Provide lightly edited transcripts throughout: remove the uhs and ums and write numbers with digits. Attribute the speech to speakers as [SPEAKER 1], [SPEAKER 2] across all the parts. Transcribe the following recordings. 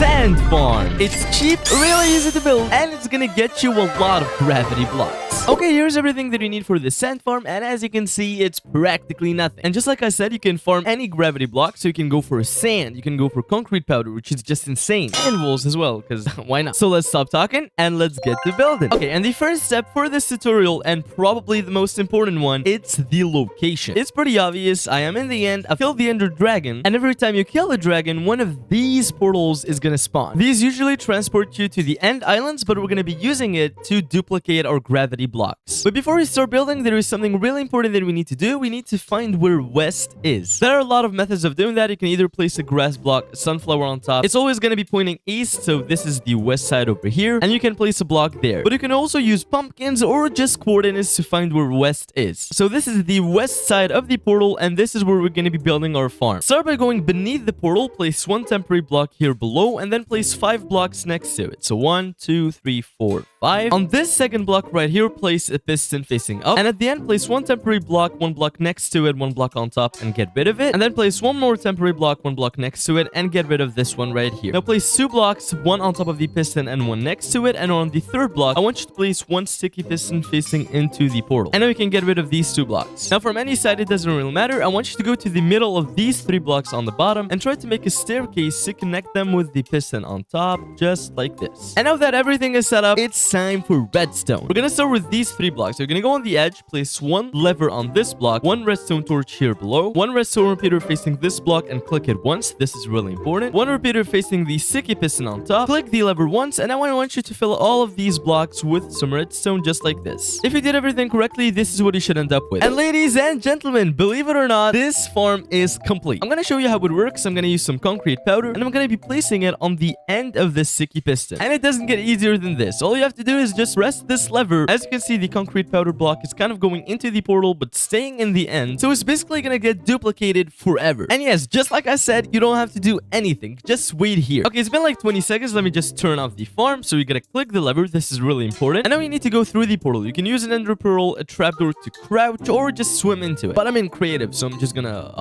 [SPEAKER 1] sand farm. It's cheap, really easy to build, and it's gonna get you a lot of gravity blocks. Okay, here's everything that you need for the sand farm, and as you can see, it's practically nothing. And just like I said, you can farm any gravity block, so you can go for sand, you can go for concrete powder, which is just insane, and walls as well, because why not? So let's stop talking, and let's get to building. Okay, and the first step for this tutorial, and probably the most important one, it's the location. It's pretty obvious. I am in the end. I killed the ender dragon, and every time you kill a dragon, one of these portals is gonna spawn. These usually transport you to the end islands, but we're gonna be using it to duplicate our gravity blocks. But before we start building, there is something really important that we need to do. We need to find where west is. There are a lot of methods of doing that. You can either place a grass block, a sunflower on top. It's always gonna be pointing east, so this is the west side over here, and you can place a block there. But you can also use pumpkins or just coordinates to find where west is. So this is the west side of the portal, and this is where we're gonna be building our farm. Start by going beneath the portal, place one temporary block here below, and then place 5 blocks next to it. So 1, 2, 3, 4, 5. On this second block right here, place a piston facing up, and at the end, place one temporary block, 1 block next to it, 1 block on top, and get rid of it. And then place one more temporary block, 1 block next to it, and get rid of this one right here. Now place 2 blocks, 1 on top of the piston and 1 next to it, and on the third block, I want you to place 1 sticky piston facing into the portal. And now we can get rid of these 2 blocks. Now from any side, it doesn't really matter. I want you to go to the middle of these 3 blocks on the bottom and try to make a staircase to connect them with the piston on top, just like this. And now that everything is set up, it's time for redstone. We're gonna start with these 3 blocks. You're gonna go on the edge, place 1 lever on this block, 1 redstone torch here below, 1 redstone repeater facing this block and click it once. This is really important. 1 repeater facing the sticky piston on top. Click the lever once, and now I want you to fill all of these blocks with some redstone just like this. If you did everything correctly, this is what you should end up with. And ladies and gentlemen, believe it or not, this farm is complete. I'm gonna show you how it works. I'm gonna use some concrete powder, and I'm gonna be placing it on the end of this sticky piston. And it doesn't get easier than this. All you have to do is just press this lever. As you can see, the concrete powder block is kind of going into the portal, but staying in the end. So it's basically gonna get duplicated forever. And yes, just like I said, you don't have to do anything. Just wait here. Okay, it's been like 20 seconds. Let me just turn off the farm. So you gotta click the lever. This is really important. And now you need to go through the portal. You can use an ender pearl, a trapdoor to crouch, or just swim into it. But I'm in creative, so I'm just gonna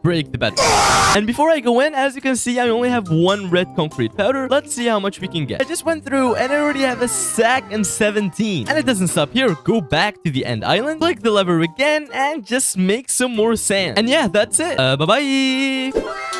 [SPEAKER 1] break the bedrock. And before I go in, as you can see, I only have 1 red concrete powder. Let's see how much we can get. I just went through and I already have a stack and 17. And it doesn't stop here. Go back to the end island, click the lever again, and just make some more sand. And yeah, that's it. Bye-bye.